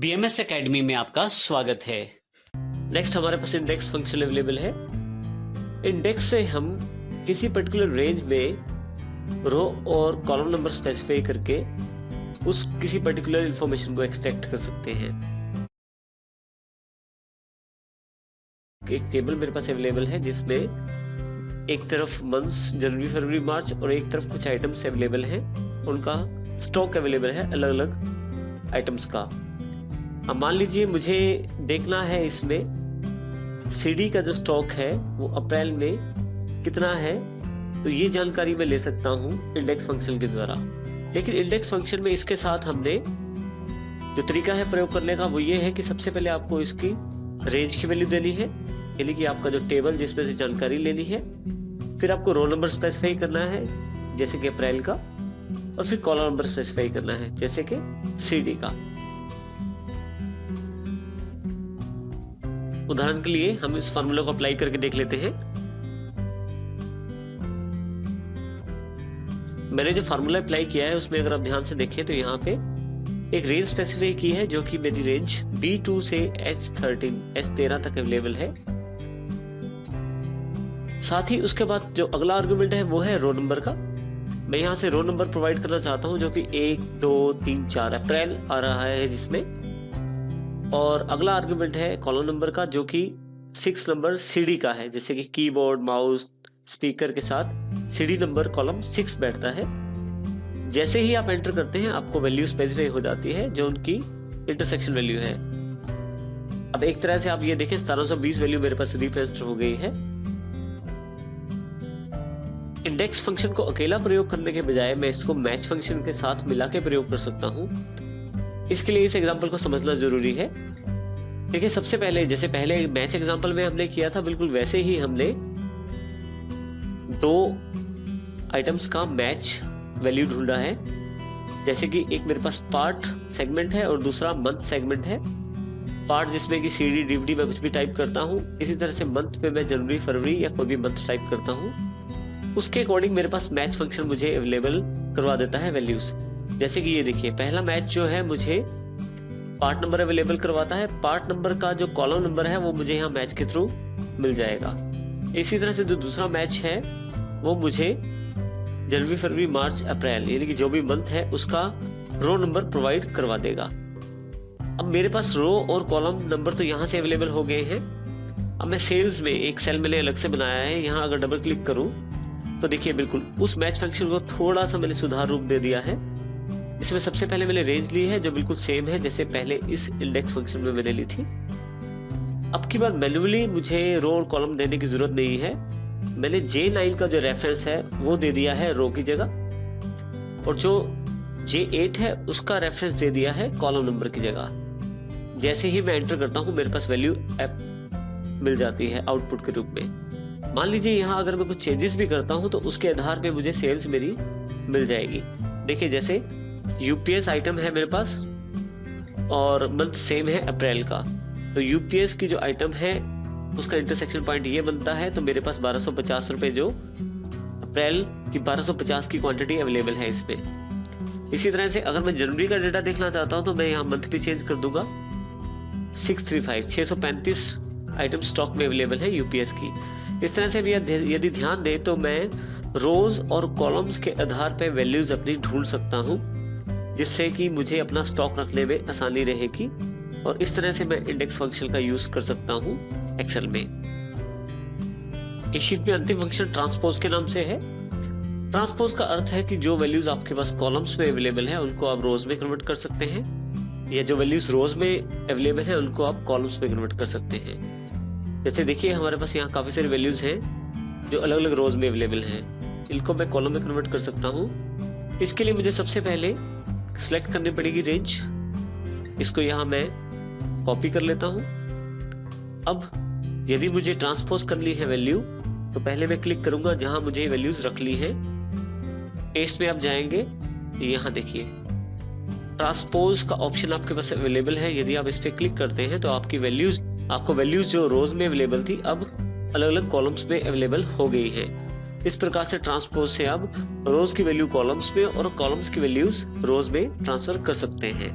BMS academy में आपका स्वागत है। नेक्स्ट हमारे पास इंडेक्स फंक्शन अवेलेबल है। इंडेक्स से हम किसी पर्टिकुलर रेंज में रो और कॉलम नंबर स्पेसिफाई करके उस किसी पर्टिकुलर इंफॉर्मेशन को एक्सट्रैक्ट कर सकते हैं। एक टेबल मेरे पास अवेलेबल है जिसमें एक तरफ मंथ्स जनवरी फरवरी मार्च और एक तरफ कुछ आइटम्स अवेलेबल हैं, उनका स्टॉक अवेलेबल है अलग अलग आइटम्स का। अब मान लीजिए मुझे देखना है इसमें सीडी का जो स्टॉक है वो अप्रैल में कितना है, तो ये जानकारी मैं ले सकता हूँ इंडेक्स फंक्शन के द्वारा। लेकिन इंडेक्स फंक्शन में इसके साथ हमने जो तरीका है प्रयोग करने का वो ये है कि सबसे पहले आपको इसकी रेंज की वैल्यू देनी है, यानी कि आपका जो टेबल जिसमें से जानकारी लेनी है। फिर आपको रो नंबर स्पेसिफाई करना है जैसे कि अप्रैल का, और फिर कॉलम नंबर स्पेसिफाई करना है जैसे कि सीडी का। उदाहरण के लिए हम इस फार्मूला को अप्लाई करके देख लेते हैं। मैंने जो फार्मूला अप्लाई किया है उसमें अगर आप ध्यान से देखें तो यहाँ पे एक रेंज स्पेसिफाई की है जो कि मेरी रेंज B2 से H13 तक अवेलेबल है। साथ ही उसके बाद जो अगला आर्गुमेंट है वो है रो नंबर का। मैं यहाँ से रो नंबर प्रोवाइड करना चाहता हूँ जो कि 1 2 3 4 अप्रैल आ रहा है जिसमें, और अगला आर्गुमेंट है कॉलम नंबर का जो कि 6 नंबर सीडी का है, जैसे कि कीबोर्ड माउस स्पीकर के साथ सीडी नंबर कॉलम 6 बैठता है। जैसे ही आप एंटर करते हैं आपको वैल्यू स्पेसिफाई हो जाती है जो उनकी इंटरसेक्शन वैल्यू है। अब एक तरह से आप ये देखें 1720 वैल्यू मेरे पास रिप्रेजेंट हो गई है। इंडेक्स फंक्शन को अकेला प्रयोग करने के बजाय मैं इसको मैच फंक्शन के साथ मिला के प्रयोग कर सकता हूँ। इसके लिए इस एग्जांपल को समझना जरूरी है। देखिए सबसे पहले जैसे पहले मैच एग्जांपल में हमने किया था बिल्कुल वैसे ही हमने दो आइटम्स का मैच वैल्यू ढूंढा है। जैसे कि एक मेरे पास पार्ट सेगमेंट है और दूसरा मंथ सेगमेंट है। पार्ट जिसमें कि सीडी डीवीडी में कुछ भी टाइप करता हूँ, इसी तरह से मंथ पे मैं जनवरी फरवरी या कोई भी मंथ टाइप करता हूँ। उसके अकॉर्डिंग मेरे पास मैच फंक्शन मुझे अवेलेबल करवा देता है वैल्यूज। जैसे कि ये देखिए पहला मैच जो है मुझे पार्ट नंबर अवेलेबल करवाता है। पार्ट नंबर का जो कॉलम नंबर है वो मुझे यहाँ मैच के थ्रू मिल जाएगा। इसी तरह से जो दूसरा मैच है वो मुझे जनवरी फरवरी मार्च अप्रैल यानी कि जो भी मंथ है उसका रो नंबर प्रोवाइड करवा देगा। अब मेरे पास रो और कॉलम नंबर तो यहाँ से अवेलेबल हो गए हैं। अब मैं सेल्स में एक सेल मैंने अलग से बनाया है, यहाँ अगर डबल क्लिक करूँ तो देखिए बिल्कुल उस मैच फंक्शन को थोड़ा सा मैंने सुधार रूप दे दिया है। इसमें सबसे पहले मैंने रेंज ली है जो बिल्कुल सेम है जैसे पहले इस इंडेक्स फंक्शन में मैंने ली थी। अब की बार मैन्युअली मुझे रो और कॉलम देने की जरूरत नहीं है। मैंने J9 का जो रेफरेंस है वो दे दिया है रो की जगह, और जो J8 है उसका रेफरेंस दे दिया है कॉलम नंबर की जगह। जैसे ही मैं एंटर करता हूँ मेरे पास वैल्यू मिल जाती है आउटपुट के रूप में। मान लीजिए यहाँ अगर मैं कुछ चेंजेस भी करता हूँ तो उसके आधार पे मुझे सेल्स मेरी मिल जाएगी। देखिए जैसे यूपीएस आइटम है मेरे पास और मंथ सेम है अप्रैल का, तो यूपीएस की जो आइटम है उसका इंटरसेक्शन पॉइंट ये बनता है, तो मेरे पास 1250 रुपए जो अप्रैल की 1250 की क्वांटिटी अवेलेबल है इसमें। इसी तरह से अगर मैं जनवरी का डेटा देखना चाहता हूं तो मैं यहाँ मंथ भी चेंज कर दूंगा। 635 आइटम स्टॉक में अवेलेबल है यूपीएस की। इस तरह से भी यदि ध्यान दें तो मैं रोज और कॉलम्स के आधार पर वैल्यूज अपनी ढूंढ सकता हूँ, जिससे कि मुझे अपना स्टॉक रखने में आसानी रहेगी। और इस तरह से मैं इंडेक्स फंक्शन का यूज कर सकता हूँ एक्सेल में। इस शीट में अंतिम फंक्शन ट्रांसपोज के नाम से है। ट्रांसपोज का अर्थ है कि जो वैल्यूज आपके पास कॉलम्स में अवेलेबल है उनको आप रोज में कन्वर्ट कर सकते हैं, या जो वैल्यूज रोज में अवेलेबल है उनको आप कॉलम्स में कन्वर्ट कर सकते हैं। जैसे देखिए हमारे पास यहाँ काफी सारी वैल्यूज हैं जो अलग अलग रोज में अवेलेबल हैं, इनको मैं कॉलम में कन्वर्ट कर सकता हूँ। इसके लिए मुझे सबसे पहले सिलेक्ट करनी पड़ेगी रेंज। इसको यहाँ मैं कॉपी कर लेता हूँ। अब यदि मुझे ट्रांसपोज करनी है वैल्यू तो पहले मैं क्लिक करूंगा जहां मुझे वैल्यूज रख ली है। पेस्ट में आप जाएंगे, यहाँ देखिए ट्रांसपोज का ऑप्शन आपके पास अवेलेबल है। यदि आप इस पे क्लिक करते हैं तो आपको वैल्यूज जो रोज में अवेलेबल थी अब अलग अलग कॉलम्स में अवेलेबल हो गई है। इस प्रकार से ट्रांसपोज से आप रोज की वैल्यू कॉलम्स में और कॉलम्स की वैल्यूज रोज में ट्रांसफर कर सकते हैं।